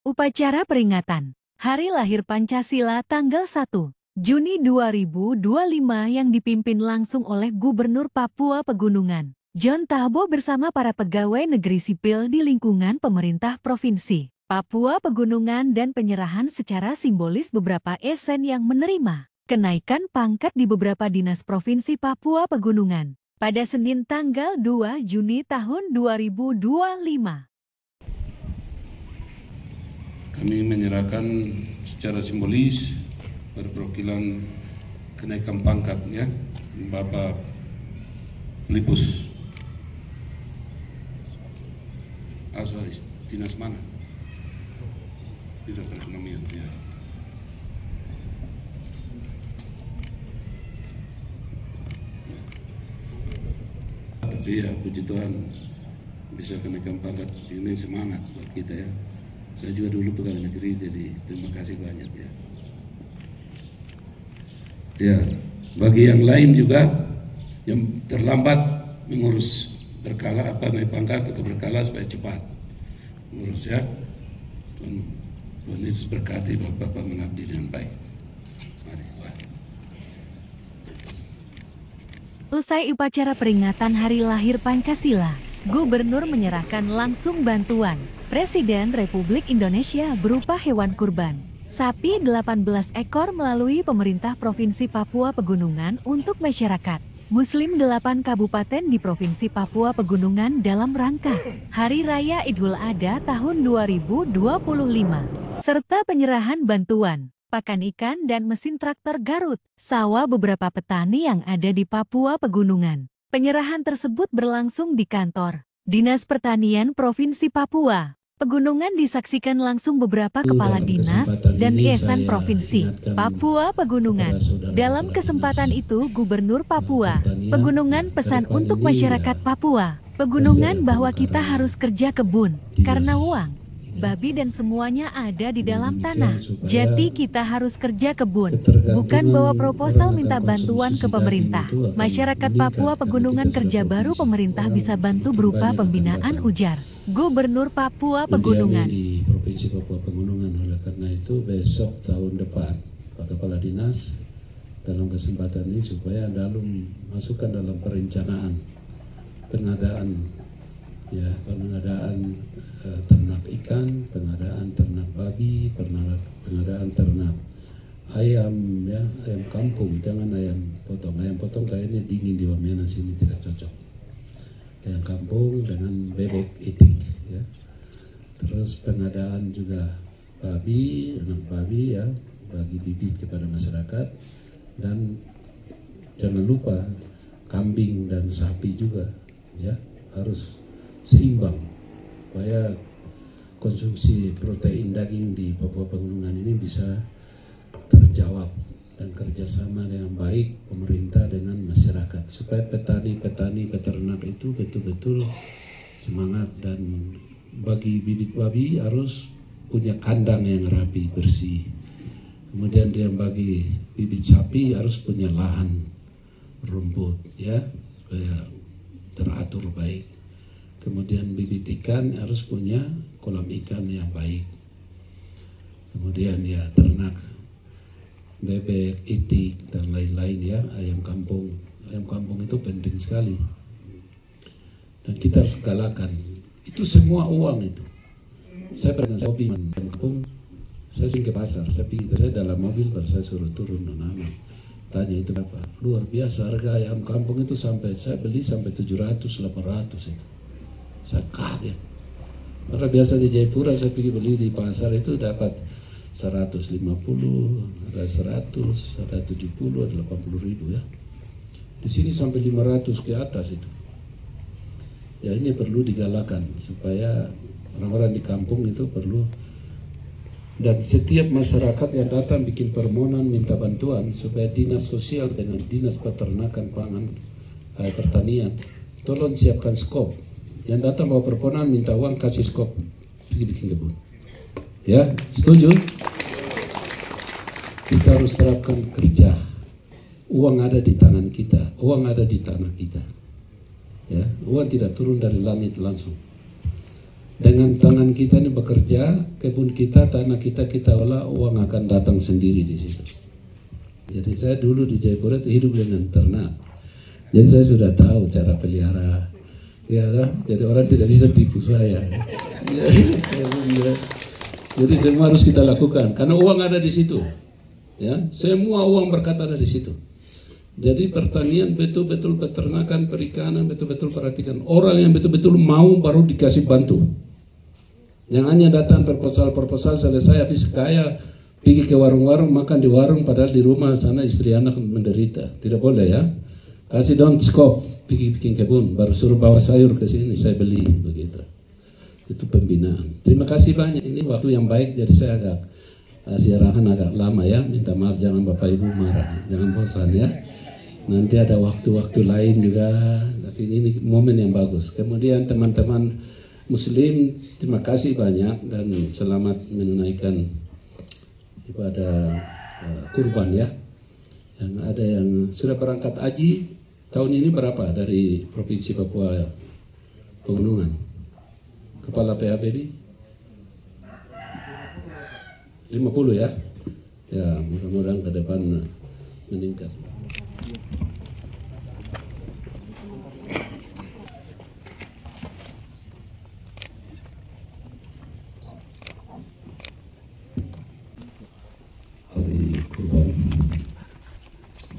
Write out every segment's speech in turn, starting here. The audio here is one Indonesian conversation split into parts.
Upacara peringatan Hari Lahir Pancasila tanggal 1 Juni 2025 yang dipimpin langsung oleh Gubernur Papua Pegunungan, John Tahbo bersama para pegawai negeri sipil di lingkungan pemerintah Provinsi Papua Pegunungan dan penyerahan secara simbolis beberapa ASN yang menerima kenaikan pangkat di beberapa dinas Provinsi Papua Pegunungan pada Senin tanggal 2 Juni tahun 2025. Kami menyerahkan secara simbolis perwakilan kenaikan pangkat ya, Bapak Lipus. Asal dinas mana? Dinas perekonomian ya. Tapi ya puji Tuhan bisa kenaikan pangkat ini semangat buat kita ya. Saya juga dulu pegawai negeri, jadi terima kasih banyak ya. Ya, bagi yang lain juga yang terlambat mengurus berkala naik pangkat atau berkala supaya cepat mengurus ya. Tuhan Yesus berkati Bapak mengabdi dengan baik. Mari. Usai upacara peringatan Hari Lahir Pancasila, Gubernur menyerahkan langsung bantuan Presiden Republik Indonesia berupa hewan kurban, sapi 18 ekor melalui pemerintah Provinsi Papua Pegunungan untuk masyarakat Muslim 8 kabupaten di Provinsi Papua Pegunungan dalam rangka Hari Raya Idul Adha tahun 2025, serta penyerahan bantuan pakan ikan dan mesin traktor Garut, sawah beberapa petani yang ada di Papua Pegunungan. Penyerahan tersebut berlangsung di kantor Dinas Pertanian Provinsi Papua Pegunungan, disaksikan langsung beberapa kepala dinas dan ASN Provinsi Papua Pegunungan. Dalam kesempatan itu, Gubernur Papua Pegunungan pesan untuk masyarakat Papua Pegunungan bahwa kita harus kerja kebun, karena uang, babi dan semuanya ada di dalam tanah. Jadi kita harus kerja kebun, bukan bawa proposal minta bantuan ke pemerintah. Masyarakat Papua Pegunungan kerja baru pemerintah bisa bantu berupa pembinaan, ujar Gubernur Papua Pegunungan. Di Provinsi Papua Pegunungan, oleh karena itu besok tahun depan Pak Kepala Dinas dalam kesempatan ini supaya masukkan dalam perencanaan pengadaan ternak ikan, pengadaan ternak babi, pengadaan ternak ayam ya, ayam kampung, jangan ayam potong. Ayam potong kayaknya dingin di Wamena sini tidak cocok. Ayam kampung dengan bebek itik ya. Terus pengadaan juga babi, anak babi ya, bagi bibit kepada masyarakat, dan jangan lupa kambing dan sapi juga ya, harus seimbang supaya konsumsi protein daging di Papua Pegunungan ini bisa terjawab, dan kerjasama dengan baik pemerintah dengan masyarakat supaya petani peternak itu betul-betul semangat. Dan bagi bibit babi harus punya kandang yang rapi bersih, kemudian dia bagi bibit sapi harus punya lahan rumput ya supaya teratur baik. Kemudian bibit ikan harus punya kolam ikan yang baik. Kemudian ya ternak bebek, itik, dan lain-lain ya, ayam kampung. Ayam kampung itu penting sekali. Dan kita harus galakan. Itu semua uang itu. Saya pernah hobi ayam kampung, saya sing ke pasar, saya dalam mobil baru saya suruh turun menanam. Tanya itu berapa? Luar biasa harga ayam kampung itu, saya beli sampai 700-800 itu. Saya kaget. Karena biasa di Jayapura saya pergi beli di pasar itu dapat 150, ada 100, ada 70, ada 80 ribu ya. Di sini sampai 500 ke atas itu. Ya ini perlu digalakan supaya orang-orang di kampung itu perlu. Dan setiap masyarakat yang datang bikin permohonan minta bantuan supaya dinas sosial dengan dinas peternakan pangan pertanian tolong siapkan skop. Yang datang bawa permohonan minta uang, kasih skop, pergi bikin kebun. Ya, setuju? Kita harus terapkan kerja. Uang ada di tangan kita, uang ada di tanah kita. Ya, uang tidak turun dari langit langsung. Dengan tangan kita ini bekerja, kebun kita, tanah kita olah, uang akan datang sendiri di situ. Jadi saya dulu di Jayapura itu hidup dengan ternak. Jadi saya sudah tahu cara pelihara. Ya, jadi orang tidak bisa tipu saya. Jadi semua harus kita lakukan karena uang ada di situ. Ya, semua uang berkat ada di situ. Jadi pertanian betul-betul, peternakan, perikanan betul-betul perhatikan. Orang yang betul-betul mau baru dikasih bantu. Jangan hanya datang proposal selesai habis kaya pergi ke warung-warung makan di warung padahal di rumah sana istri anak menderita. Tidak boleh ya. Kasih don't scope, pergi bikin kebun baru suruh bawa sayur ke sini saya beli begitu. Itu pembinaan. Terima kasih banyak. Ini waktu yang baik jadi saya agak siarahan agak lama ya. Minta maaf jangan Bapak Ibu marah. Jangan bosan ya. Nanti ada waktu-waktu lain juga. Tapi ini momen yang bagus. Kemudian teman-teman Muslim, terima kasih banyak dan selamat menunaikan ibadah kurban ya. Yang ada yang sudah berangkat haji tahun ini berapa dari Provinsi Papua Pegunungan? Kepala PHBD 50 ya. Ya, mudah-mudahan ke depan meningkat.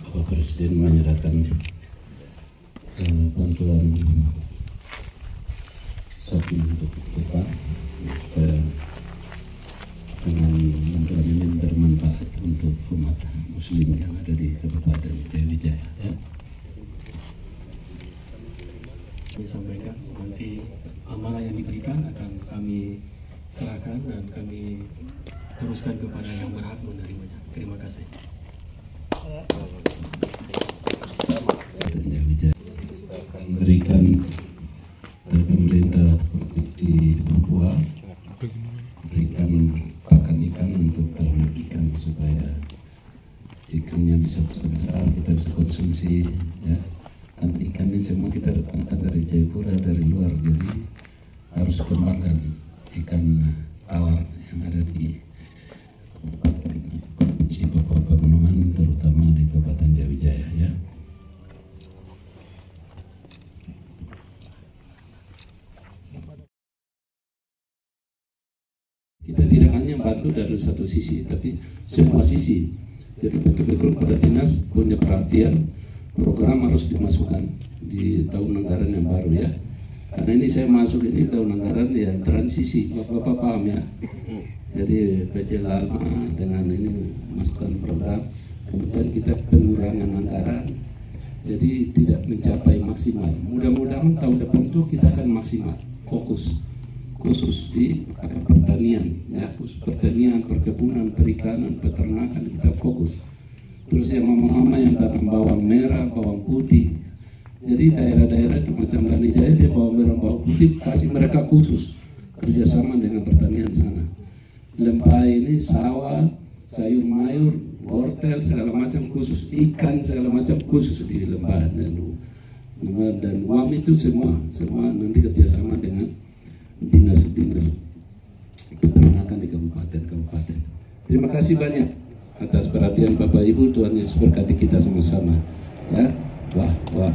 Bapak Presiden menyerahkan bantuan sapi untuk Bapak dengan bantuan ini bermanfaat untuk umat Muslim yang ada di Kabupaten Jayawijaya. Ya. Kami sampaikan nanti amanah yang diberikan akan kami serahkan dan kami teruskan kepada yang berhak menerimanya. Terima kasih. Akan berikan dari pemerintah di Papua berikan pakan ikan untuk ternak ikan supaya ikannya bisa besar kita bisa konsumsi ya. Kan ikan ini semua kita datangkan dari Jayapura dari luar jadi harus kembangkan ikan tawar yang ada di Provinsi Papua Pegunungan terutama di Kabupaten Jayawijaya ya. Kita tidak hanya bantu dari satu sisi tapi semua sisi. Jadi betul-betul pada dinas punya perhatian program harus dimasukkan di tahun anggaran yang baru ya. Karena ini saya masuk ini tahun anggaran ya transisi, Bapak paham ya. Jadi PT Lama dengan ini masukkan program, kemudian kita pengurangan anggaran, jadi tidak mencapai maksimal. Mudah-mudahan tahun depan itu kita akan maksimal, fokus khusus di pertanian, ya, khusus pertanian, perkebunan, perikanan, peternakan kita fokus. Terus yang mama-mama yang tanam bawang merah, bawang putih. Jadi daerah-daerah itu macam Lani Jaya dia bawang merah, bawang putih kasih mereka khusus kerjasama dengan pertanian di sana. Lembah ini sawah, sayur mayur, wortel segala macam khusus, ikan segala macam khusus di lembah dan UAM itu semua nanti kerjasama dengan dinas-dinas peternakan di kabupaten. Terima kasih banyak atas perhatian Bapak Ibu. Tuhan Yesus berkati kita sama-sama. Ya, wah.